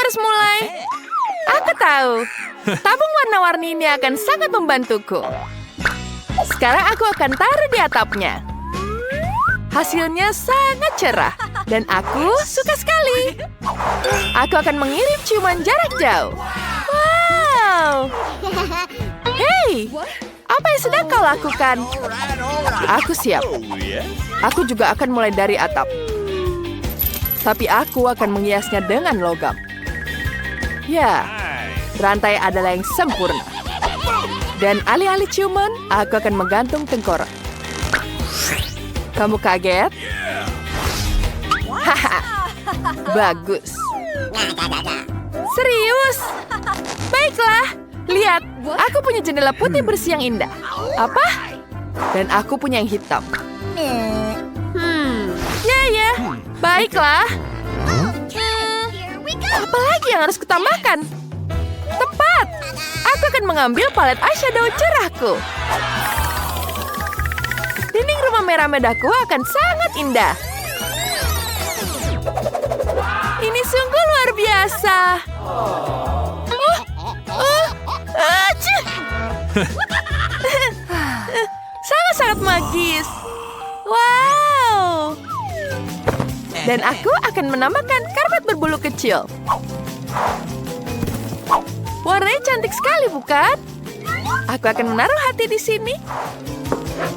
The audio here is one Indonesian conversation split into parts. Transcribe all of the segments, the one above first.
harus mulai. Aku tahu. Tabung warna-warni ini akan sangat membantuku. Sekarang aku akan taruh di atapnya. Hasilnya sangat cerah. Dan aku suka sekali. Aku akan mengirim ciuman jarak jauh. Wow. Hei, apa yang sedang kau lakukan? Aku siap. Aku juga akan mulai dari atap. Tapi aku akan menghiasnya dengan logam. Ya, rantai adalah yang sempurna. Dan alih-alih ciuman, aku akan menggantung tengkorak. Kamu kaget? Haha, bagus. Serius? Baiklah, lihat. Aku punya jendela putih bersih yang indah. Apa? Dan aku punya yang hitam. Ya. Baiklah. Apa lagi yang harus kutambahkan? Tepat. Aku akan mengambil palet eyeshadow cerahku. Dinding rumah merah medahku akan sangat indah. Ini sungguh luar biasa. Sangat-sangat magis. Wow. Dan aku akan menambahkan karpet berbulu kecil. Warnanya cantik sekali, bukan? Aku akan menaruh hati di sini.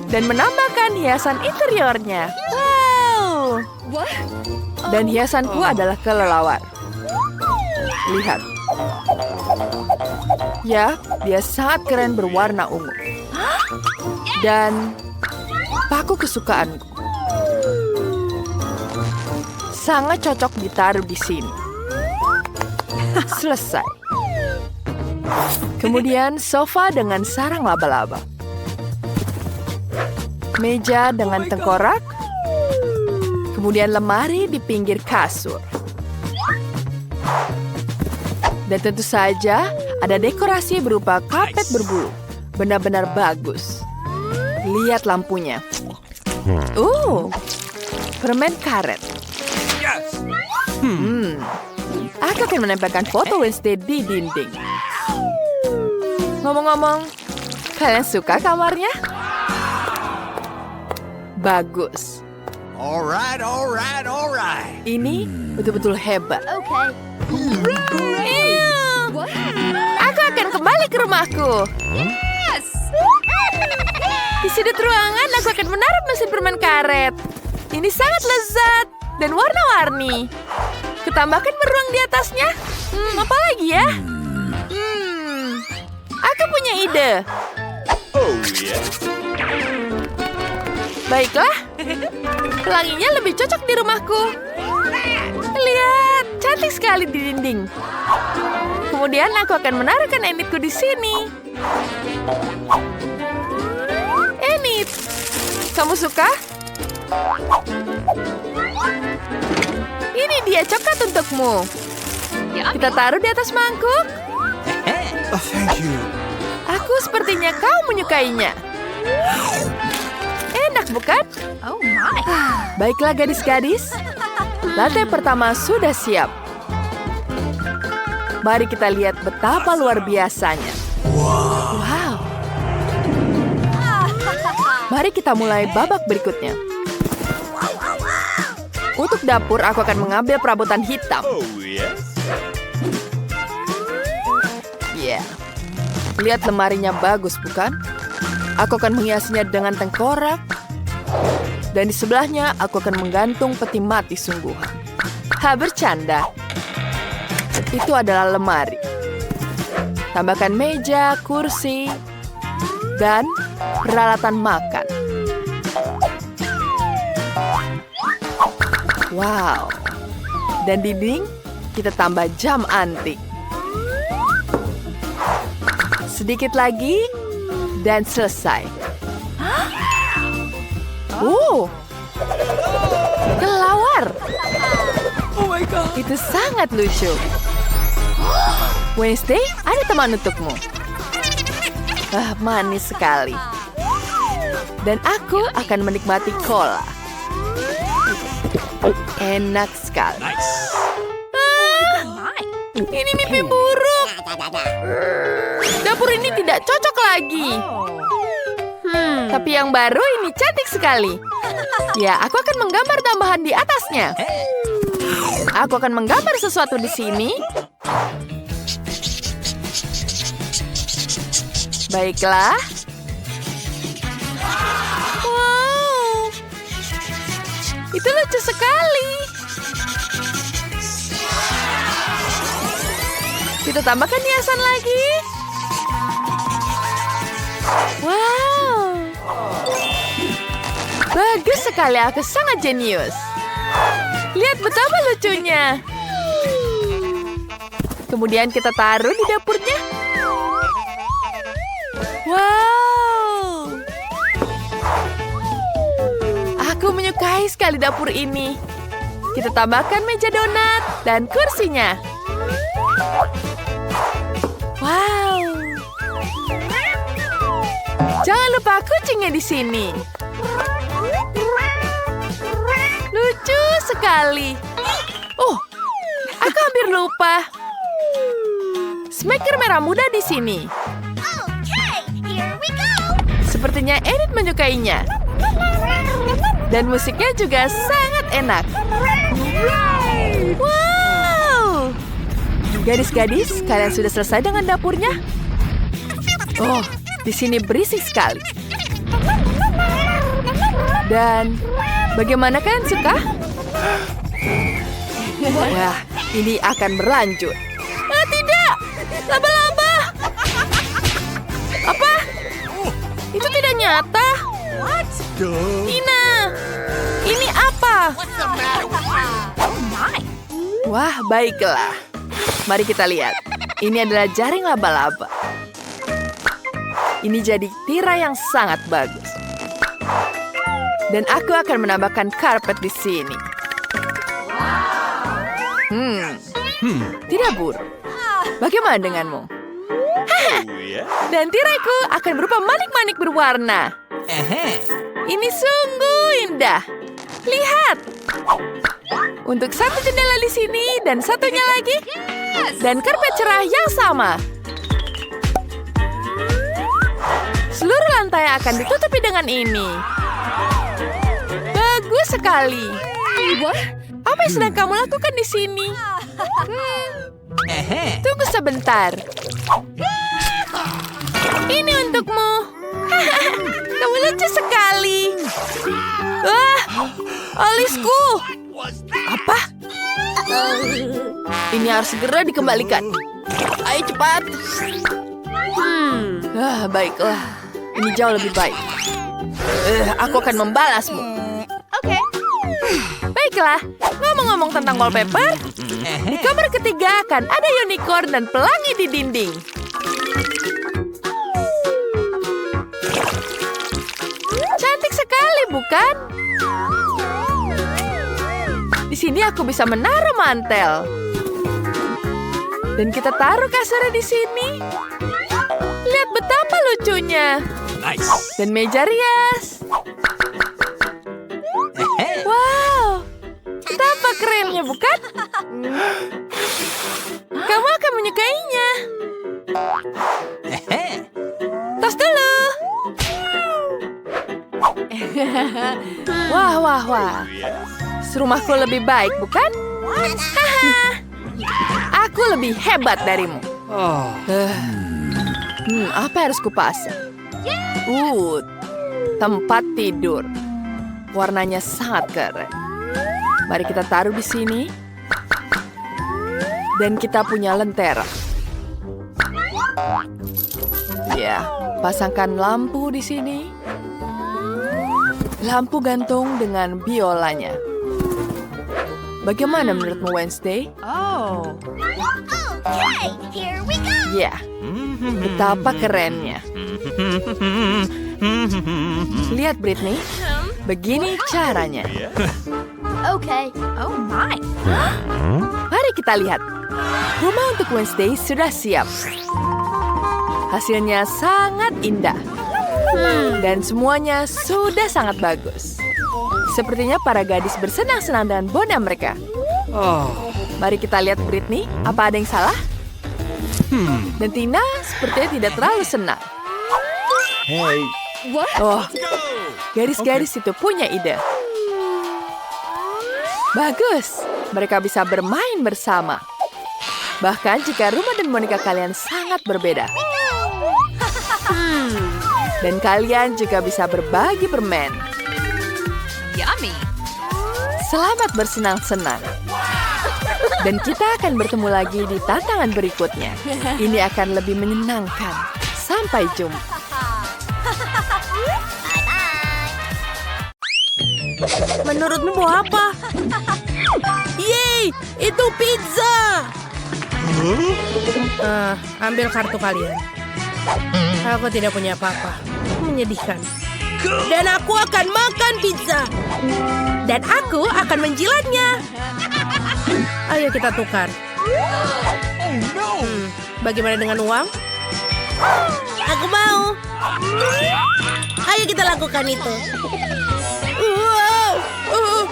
Dan menambahkan hiasan interiornya. Wow. Dan hiasanku adalah kelelawar. Lihat. Ya, dia sangat keren berwarna ungu. Dan paku kesukaanku. Sangat cocok ditaruh di sini. Selesai. Kemudian sofa dengan sarang laba-laba. Meja dengan tengkorak. Kemudian lemari di pinggir kasur. Dan tentu saja ada dekorasi berupa karpet berbulu. Benar-benar bagus. Lihat lampunya. Permen karet. Aku akan menempelkan foto Wednesday di dinding. Ngomong-ngomong, kalian suka kamarnya? Bagus. Alright. Ini betul-betul hebat. Aku akan kembali ke rumahku. Di sudut ruangan, aku akan menaruh mesin permen karet. Ini sangat lezat dan warna-warni. Kutambahkan beruang di atasnya. Apa lagi ya? Aku punya ide. Baiklah. Pelanginya lebih cocok di rumahku. Lihat, cantik sekali di dinding. Kemudian aku akan menaruhkan enitku di sini. Enit, kamu suka? Ini dia coklat untukmu. Kita taruh di atas mangkuk. Thank you. Aku sepertinya kau menyukainya. Enak, bukan? Baiklah gadis-gadis. Lantai pertama sudah siap. Mari kita lihat betapa luar biasanya. Wow. Mari kita mulai babak berikutnya. Untuk dapur, aku akan mengambil perabotan hitam. Lihat lemarinya bagus, bukan? Aku akan menghiasnya dengan tengkorak. Dan di sebelahnya, aku akan menggantung peti mati sungguhan. Bercanda. Itu adalah lemari. Tambahkan meja, kursi, dan peralatan makan. Wow. Dan dinding, kita tambah jam antik. Sedikit lagi, dan selesai. Kelelawar. Oh my God. Itu sangat lucu. Wednesday, ada teman untukmu. Manis sekali. Dan aku akan menikmati cola. Enak sekali. Ini mimpi buruk. Dapur ini tidak cocok lagi. Tapi yang baru ini cantik sekali. Ya, aku akan menggambar tambahan di atasnya. Aku akan menggambar sesuatu di sini. Baiklah. Wow. Itu lucu sekali. Kita tambahkan hiasan lagi. Wow. Bagus sekali, aku sangat jenius. Lihat betapa lucunya. Kemudian kita taruh di dapurnya. Wow. Aku menyukai sekali dapur ini. Kita tambahkan meja donat dan kursinya. Wow. Jangan lupa kucingnya di sini. Lucu sekali. Oh, aku hampir lupa. Smacker merah muda di sini. Sepertinya Edith menyukainya. Dan musiknya juga sangat enak. Wow. Gadis-gadis, kalian sudah selesai dengan dapurnya? Oh, di sini berisik sekali. Dan bagaimana kalian suka? Wah, ini akan berlanjut. Ah, tidak! Laba-laba! Apa? Itu tidak nyata. Tina, ini apa? Wah, baiklah. Mari kita lihat. Ini adalah jaring laba-laba. Ini jadi tirai yang sangat bagus. Dan aku akan menambahkan karpet di sini. Tidak buruk. Bagaimana denganmu? Dan tiraiku akan berupa manik-manik berwarna. Ini sungguh indah. Lihat. Untuk satu jendela di sini dan satunya lagi. Dan karpet cerah yang sama. Seluruh lantai akan ditutupi dengan ini. Bagus sekali. Apa yang sedang kamu lakukan di sini? Tunggu sebentar. Ini untukmu. Kamu lucu sekali. Wah, alisku. Apa? Ini harus segera dikembalikan. Ayo cepat. Baiklah. Ini jauh lebih baik. Aku akan membalasmu. Oke. Baiklah. Ngomong-ngomong tentang wallpaper, di kamar ketiga akan ada unicorn dan pelangi di dinding. Cantik sekali, bukan? Di sini aku bisa menaruh mantel. Dan kita taruh kasurnya di sini. Lihat betapa lucunya. Nice. Dan meja rias. Wow. Betapa kerennya, bukan? Kamu akan menyukainya. Tos dulu. Wah, wah, wah. Rumahku lebih baik, bukan? Haha. Aku lebih hebat darimu. Apa yang harus kupasang? Tempat tidur. Warnanya sangat keren. Mari kita taruh di sini. Dan kita punya lentera. Ya, pasangkan lampu di sini. Lampu gantung dengan biolanya. Bagaimana menurutmu, Wednesday? Here we go. Ya, betapa kerennya. Lihat, Britney. Begini caranya. Okay. Oh my. Mari kita lihat. Rumah untuk Wednesday sudah siap. Hasilnya sangat indah. Dan semuanya sudah sangat bagus. Sepertinya para gadis bersenang-senang dengan boneka mereka. Mari kita lihat Britney, apa ada yang salah? Dan Tina sepertinya tidak terlalu senang. Hey. Oh, garis-garis itu punya ide. Bagus, mereka bisa bermain bersama. Bahkan jika rumah dan boneka kalian sangat berbeda. Dan kalian juga bisa berbagi permen. Yummy. Selamat bersenang-senang. Dan kita akan bertemu lagi di tantangan berikutnya. Ini akan lebih menyenangkan. Sampai jumpa. Menurutmu mau apa? Yeay, itu pizza. Ambil kartu kalian. Aku tidak punya apa-apa. Menyedihkan. Dan aku akan makan pizza. Dan aku akan menjilatnya. Ayo kita tukar. Bagaimana dengan uang? Aku mau. Ayo kita lakukan itu. Wow,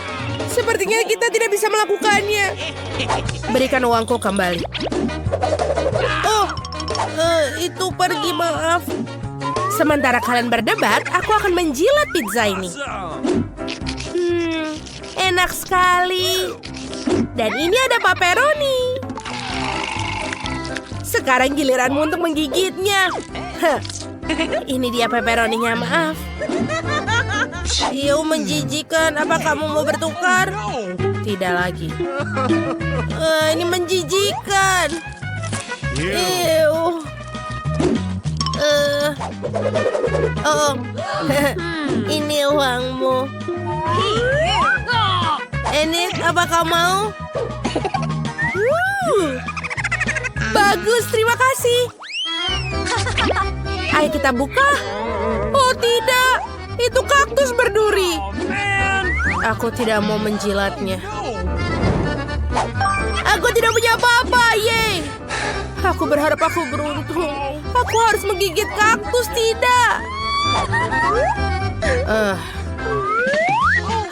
sepertinya kita tidak bisa melakukannya. Berikan uangku kembali. Itu pergi, maaf. Sementara kalian berdebat, aku akan menjilat pizza ini. Enak sekali. Dan ini ada pepperoni. Sekarang giliranmu untuk menggigitnya. Ini dia pepperoninya, maaf. Iyo, menjijikan. Apa kamu mau bertukar? Tidak lagi. Ini menjijikan. Iyo. Ini uangmu. Enid, apa kau mau? Bagus, terima kasih. Ayo kita buka. Oh tidak, itu kaktus berduri. Aku tidak mau menjilatnya. Aku tidak punya apa-apa, yeay. Aku berharap aku beruntung. Aku harus menggigit kaktus, tidak.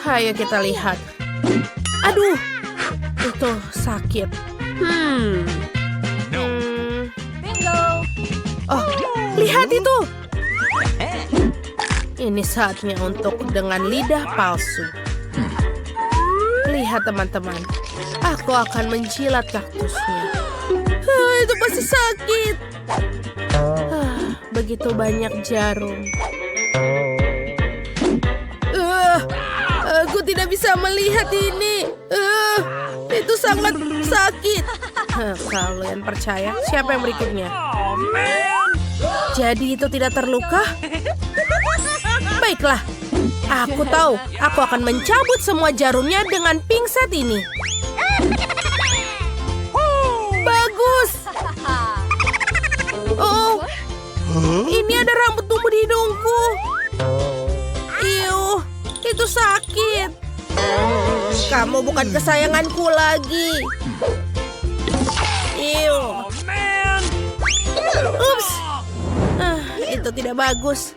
Ayo kita lihat. Aduh, itu sakit. Bingo. Oh, lihat itu. Ini saatnya untuk dengan lidah palsu. Lihat teman-teman, aku akan menjilat kaktusnya. Itu pasti sakit. Begitu banyak jarum. Aku tidak bisa melihat ini. Itu sangat sakit. Kalian percaya? Siapa yang berikutnya? Jadi itu tidak terluka? Baiklah. Aku tahu. Aku akan mencabut semua jarumnya dengan pingset ini. Bagus. Oh, ini ada rambut tumbuh di hidungku. Iuh, itu sakit. Kamu bukan kesayanganku lagi. Iuh. Ups. Itu tidak bagus.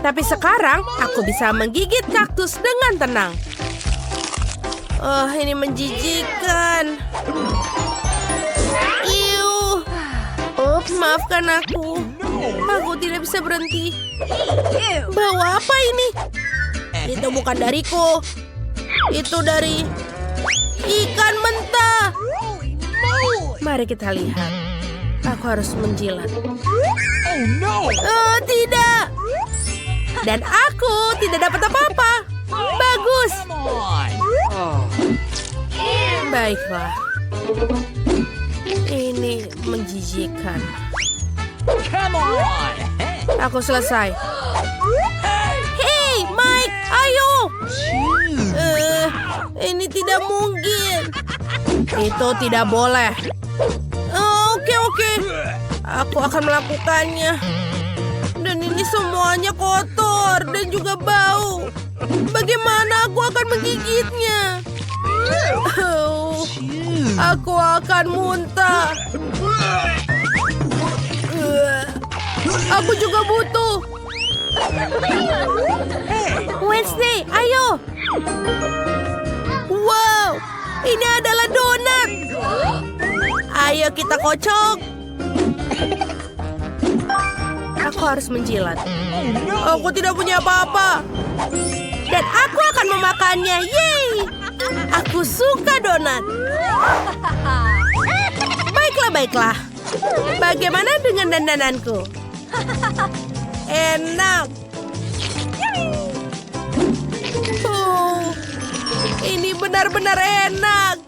Tapi sekarang aku bisa menggigit kaktus dengan tenang. Oh, ini menjijikan. Iuh. Ups, maafkan aku. Aku tidak bisa berhenti. Bau apa ini? Itu bukan dariku. Itu dari ikan mentah. Mari kita lihat. Aku harus menjilat. Oh, tidak. Dan aku tidak dapat apa-apa. Bagus. Baiklah. Ini menjijikan. Aku selesai. Hei, Mike, ayo. Ini tidak mungkin. Itu tidak boleh. Oke. Aku akan melakukannya. Dan ini semuanya kotor dan juga bau. Bagaimana aku akan menggigitnya? Aku akan muntah. Aku juga butuh. Wednesday, ayo. Wow, Ini adalah donat. Ayo kita kocok. Aku harus menjilat. Aku tidak punya apa-apa. Dan aku akan memakannya. Yeay! Aku suka donat. Baiklah. Bagaimana dengan dandananku? Enak. Ini benar-benar enak.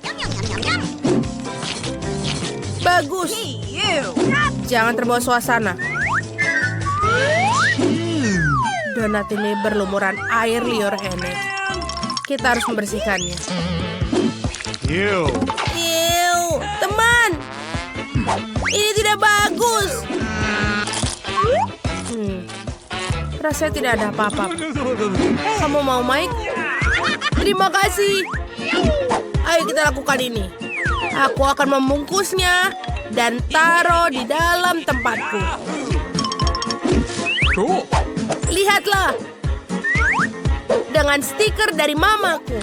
Bagus. Jangan terbawa suasana. Donat ini berlumuran air liur enek. Kita harus membersihkannya. Ew, teman. Ini tidak bagus. Rasanya tidak ada apa-apa. Kamu mau, Mike? Terima kasih. Ayo kita lakukan ini. Aku akan membungkusnya dan taruh di dalam tempatku. Lihatlah. Dengan stiker dari mamaku.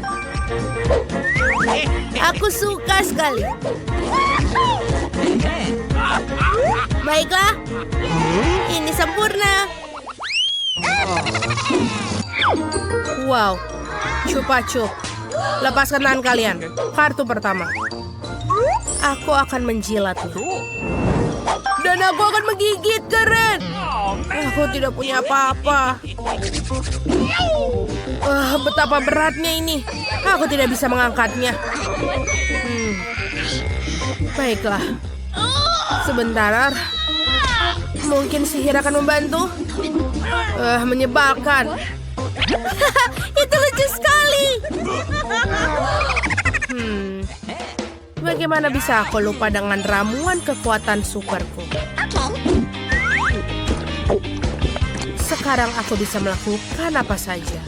Aku suka sekali. Baiklah. Ini sempurna. Wow. Cupa-cup. Lepaskan tangan kalian. Kartu pertama. Aku akan menjilatnya. Dan aku akan menggigit, keren. Aku tidak punya apa-apa. Betapa beratnya ini. Aku tidak bisa mengangkatnya. Baiklah. Sebentar. Mungkin sihir akan membantu. Menyebalkan. Itu lucu sekali. Bagaimana bisa aku lupa dengan ramuan kekuatan superku? Sekarang aku bisa melakukan apa saja.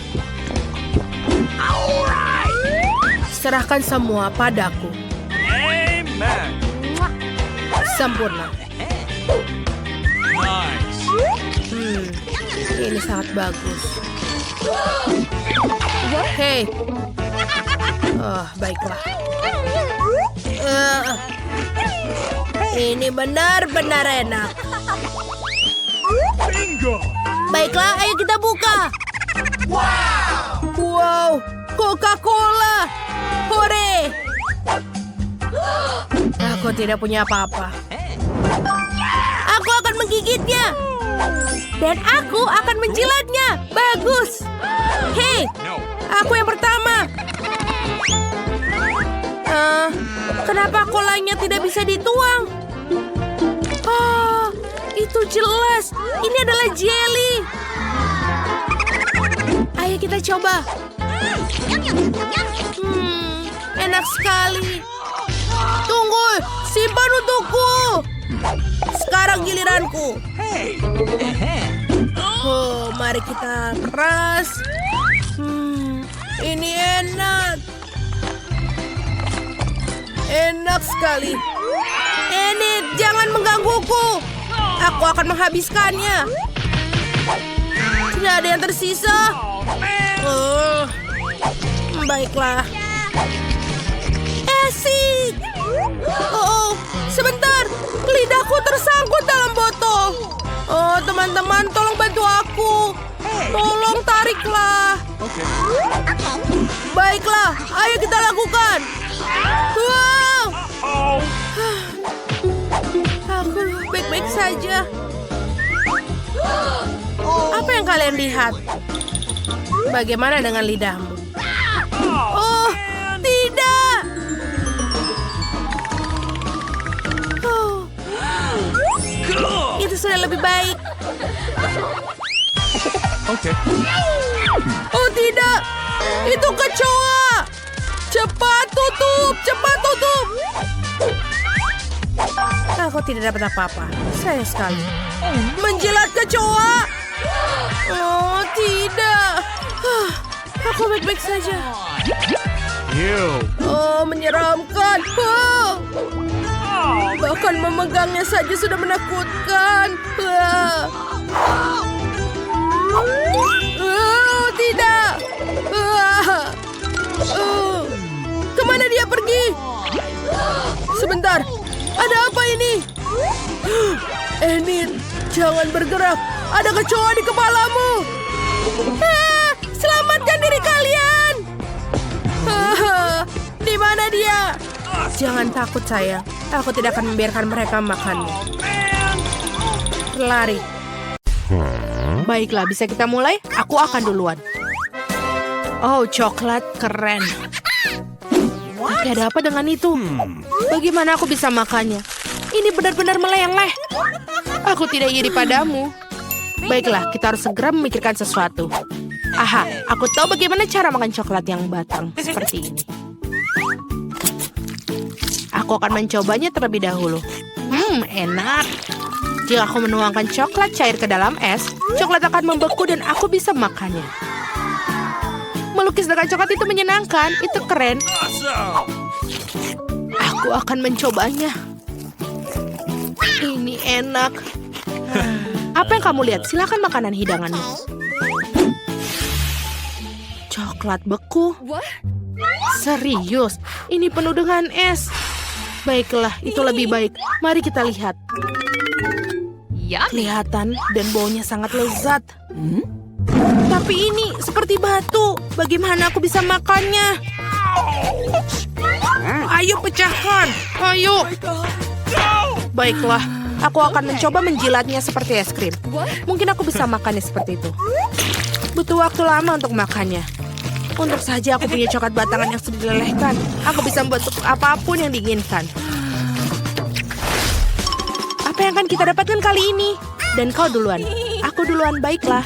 Serahkan semua padaku. Sempurna. Ini sangat bagus. Hei. Baiklah. Ini benar-benar enak. Baiklah, ayo kita buka. Wow, Coca-Cola. Hore. Aku tidak punya apa-apa. Aku akan menggigitnya. Dan aku akan menjilatnya. Bagus. Hei, aku yang pertama. Kenapa kolanya tidak bisa dituang? Itu jelas. Ini adalah jelly. Ayo kita coba. Enak sekali. Tunggu, simpan untukku. Sekarang giliranku. Mari kita peras. Ini enak. Enak sekali. Enid, jangan menggangguku. Aku akan menghabiskannya. Tidak ada yang tersisa. Baiklah. Asik. Sebentar. Lidahku tersangkut dalam botol. Teman-teman, tolong bantu aku. Tolong tariklah. Baiklah, ayo kita lakukan. Wow. Aku baik-baik saja. Apa yang kalian lihat? Bagaimana dengan lidahmu? Oh, tidak. Itu sudah lebih baik. Oke. Oh tidak, itu kecoa. Cepat tutup, cepat tutup. Aku tidak dapat apa-apa. Sayang sekali. Menjilat kecoa. Oh tidak. Aku baik-baik saja. Menyeramkan. Bahkan memegangnya saja sudah menakutkan. Tidak. Kemana dia pergi? Sebentar, ada apa ini? Enid, jangan bergerak. Ada kecoa di kepalamu. Selamatkan diri kalian. Di mana dia? Jangan takut sayang. Aku tidak akan membiarkan mereka makanmu. Lari. Baiklah, bisa kita mulai? Aku akan duluan. Oh, coklat keren. Oke, ada apa dengan itu? Bagaimana aku bisa makannya? Ini benar-benar meleleh. Aku tidak iri padamu. Baiklah, kita harus segera memikirkan sesuatu. Aha, aku tahu bagaimana cara makan coklat yang batang seperti ini. Aku akan mencobanya terlebih dahulu. Enak. Jika aku menuangkan coklat cair ke dalam es, coklat akan membeku dan aku bisa makannya. Melukis dengan coklat itu menyenangkan, itu keren. Aku akan mencobanya. Ini enak. Apa yang kamu lihat? Silakan makanan hidanganmu. Coklat beku? Serius? Ini penuh dengan es. Baiklah, itu lebih baik. Mari kita lihat. Yummy. Kelihatan dan baunya sangat lezat. Tapi ini seperti batu. Bagaimana aku bisa makannya? Ayo pecahkan. Ayo. Baiklah, aku akan mencoba menjilatnya seperti es krim. Mungkin aku bisa makannya seperti itu. Butuh waktu lama untuk makannya. Untuk saja aku punya coklat batangan yang sudah dilelehkan. Aku bisa membentuk apapun yang diinginkan. Apa yang akan kita dapatkan kali ini? Dan kau duluan. Aku duluan, baiklah.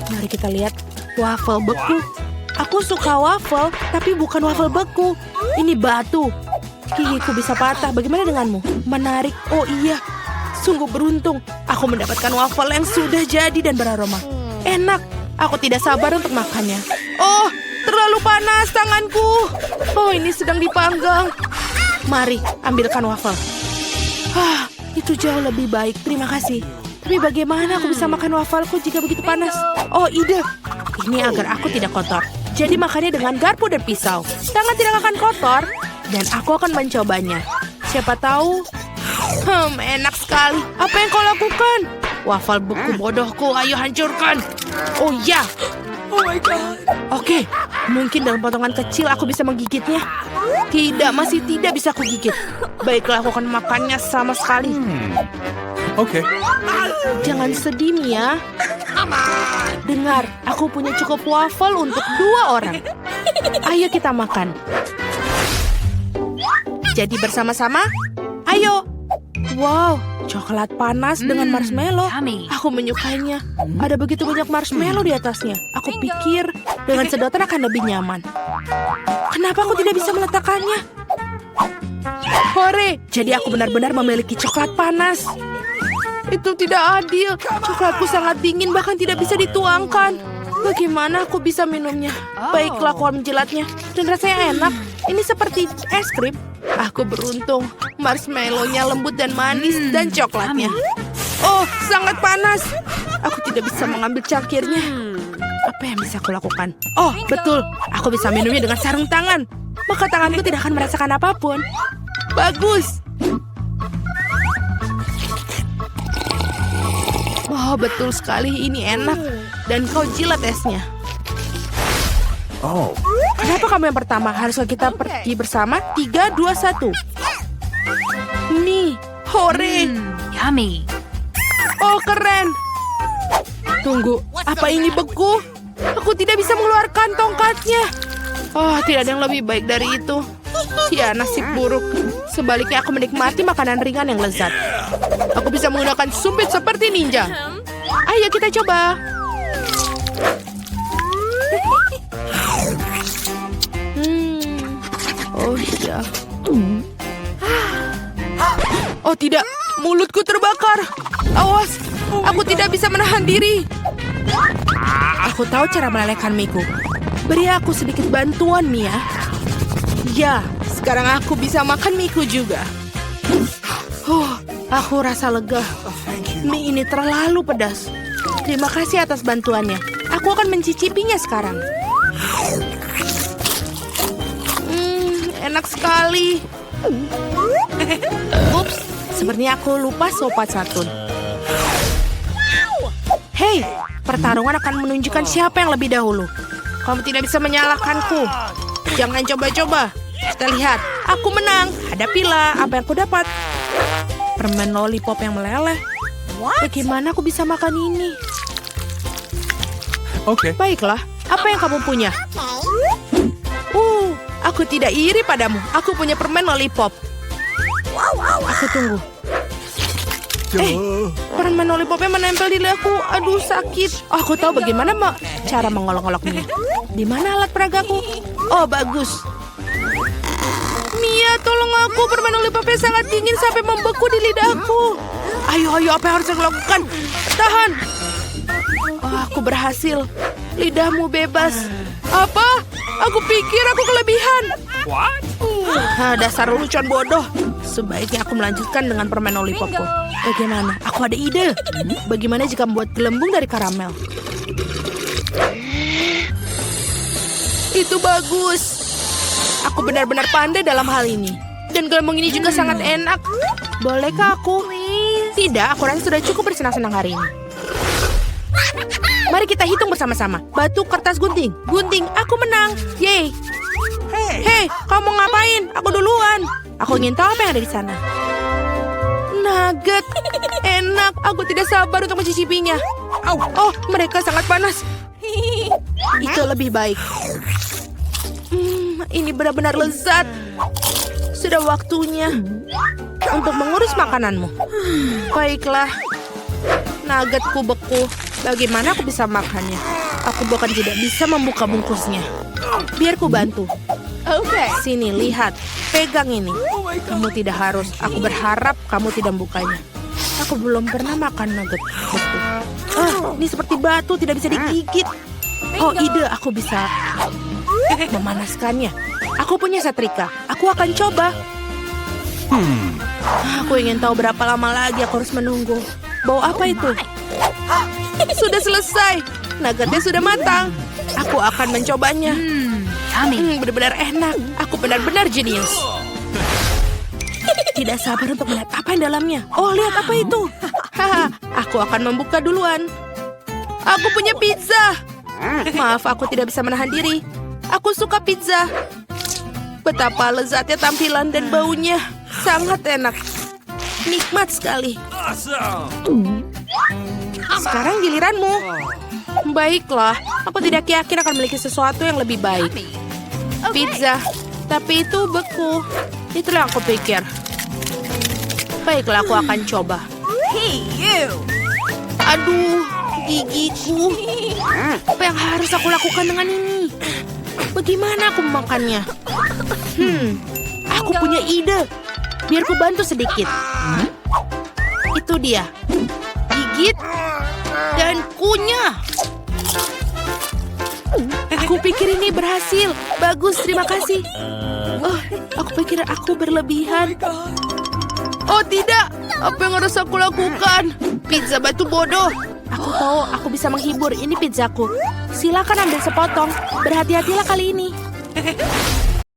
Mari kita lihat. Waffle beku. Aku suka waffle, tapi bukan waffle beku. Ini batu. Gigiku bisa patah. Bagaimana denganmu? Menarik. Oh iya. Sungguh beruntung. Aku mendapatkan waffle yang sudah jadi dan beraroma. Enak. Aku tidak sabar untuk makannya. Oh, terlalu panas tanganku. Oh, ini sedang dipanggang. Mari, ambilkan waffle. Itu jauh lebih baik. Terima kasih. Tapi bagaimana aku bisa makan wafelku jika begitu panas? Oh, ide. Ini agar aku tidak kotor. Jadi makannya dengan garpu dan pisau. Tangan tidak akan kotor. Dan aku akan mencobanya. Siapa tahu. Enak sekali. Apa yang kau lakukan? Waffle beku bodohku. Ayo hancurkan. Oh ya. Oh my God. Oke. Mungkin dalam potongan kecil aku bisa menggigitnya. Tidak, masih tidak bisa aku gigit. Baiklah, aku akan makannya sama sekali. Oke. Jangan sedih, Mia. Dengar, aku punya cukup waffle untuk 2 orang. Ayo kita makan. Jadi bersama-sama, ayo. Wow, coklat panas dengan marshmallow. Yummy. Aku menyukainya. Ada begitu banyak marshmallow di atasnya. Aku pikir dengan sedotan akan lebih nyaman. Kenapa aku tidak bisa meletakkannya? Hore, jadi aku benar-benar memiliki coklat panas. Itu tidak adil. Coklatku sangat dingin, bahkan tidak bisa dituangkan. Bagaimana aku bisa minumnya? Baiklah, aku akan menjilatnya. Dan rasanya enak. Ini seperti es krim. Aku beruntung. Marshmallow-nya lembut dan manis dan coklatnya. Oh, sangat panas. Aku tidak bisa mengambil cangkirnya. Apa yang bisa aku lakukan? Oh, betul. Aku bisa minumnya dengan sarung tangan. Maka tanganku tidak akan merasakan apapun. Bagus. Oh, betul sekali. Ini enak. Dan kau jilat esnya. Oh. Kenapa kamu yang pertama? Haruskah kita pergi bersama? 3, 2, 1. Nih, hore. Yummy. Oh, keren. Tunggu, apa ini beku? Aku tidak bisa mengeluarkan tongkatnya. Oh, tidak ada yang lebih baik dari itu. Ya, nasib buruk. Sebaliknya aku menikmati makanan ringan yang lezat. Aku bisa menggunakan sumpit seperti ninja. Ayo kita coba. Oh iya. Oh tidak, mulutku terbakar. Awas, aku tidak bisa menahan diri. Aku tahu cara melelehkan miku. Beri aku sedikit bantuan, Mia. Ya, sekarang aku bisa makan miku juga. Aku rasa lega. Mie ini terlalu pedas. Terima kasih atas bantuannya. Aku akan mencicipinya sekarang. enak sekali. Ups, sepertinya aku lupa sopat satu. Hei, pertarungan akan menunjukkan siapa yang lebih dahulu. Kamu tidak bisa menyalahkanku. Jangan coba-coba. Kita lihat, aku menang. Hadapilah apa yang aku dapat. Permen lollipop yang meleleh. Bagaimana aku bisa makan ini? Okay. Baiklah, apa yang kamu punya? Aku tidak iri padamu. Aku punya permen lollipop. Aku tunggu. Permen lollipopnya menempel di lidaku. Aduh, sakit. Oh, aku tahu bagaimana cara mengolok-oloknya. Di mana alat peragaku? Oh, bagus. Mia, tolong aku. Permen lollipopnya sangat dingin sampai membeku di lidahku. Ayo, apa yang harus aku lakukan? Tahan. Oh, aku berhasil. Lidahmu bebas. Apa? Aku pikir aku kelebihan. What? Dasar lelucon bodoh. Sebaiknya aku melanjutkan dengan permen lollipopku. Bagaimana? Aku ada ide. Bagaimana jika membuat gelembung dari karamel? Itu bagus. Aku benar-benar pandai dalam hal ini. Dan gelembung ini juga sangat enak. Bolehkah aku? Tidak, aku rasa sudah cukup bersenang-senang hari ini. Mari kita hitung bersama-sama. Batu, kertas, gunting. Gunting, aku menang. Yeay. Hei, kamu ngapain? Aku duluan. Aku ingin tahu apa yang ada di sana. Nugget. Enak. Aku tidak sabar untuk mencicipinya. Oh, mereka sangat panas. Itu lebih baik. Ini benar-benar lezat. Sudah waktunya untuk mengurus makananmu. Baiklah. Nuggetku beku. Bagaimana aku bisa makannya? Aku bahkan tidak bisa membuka bungkusnya. Biar ku bantu. Oke. Sini, lihat. Pegang ini. Kamu tidak harus. Aku berharap kamu tidak membukanya. Aku belum pernah makan nugget beku. Ini seperti batu, tidak bisa digigit. Oh, ide. Aku bisa memanaskannya. Aku punya setrika. Aku akan coba. Aku ingin tahu berapa lama lagi aku harus menunggu. Bau apa itu? Sudah selesai. Nuggetnya sudah matang. Aku akan mencobanya. Yummy. Benar-benar enak. Aku benar-benar jenius. Tidak sabar untuk melihat apa yang dalamnya. Oh, lihat apa itu. Aku akan membuka duluan. Aku punya pizza. Maaf, aku tidak bisa menahan diri. Aku suka pizza. Betapa lezatnya tampilan dan baunya. Sangat enak. Nikmat sekali. Sekarang giliranmu. Baiklah, aku tidak yakin akan memiliki sesuatu yang lebih baik. Pizza, tapi itu beku. Itulah yang aku pikir. Baiklah, aku akan coba. Aduh, gigiku. Apa yang harus aku lakukan dengan ini? Bagaimana aku memakannya? Aku punya ide. Biar ku bantu sedikit. Itu dia. Gigit dan kunyah. Aku pikir ini berhasil. Bagus, terima kasih. Oh, aku pikir aku berlebihan. Oh tidak, apa yang harus aku lakukan? Pizza batu bodoh. Aku tahu aku bisa menghibur. Ini pizzaku. Silakan ambil sepotong. Berhati-hatilah kali ini.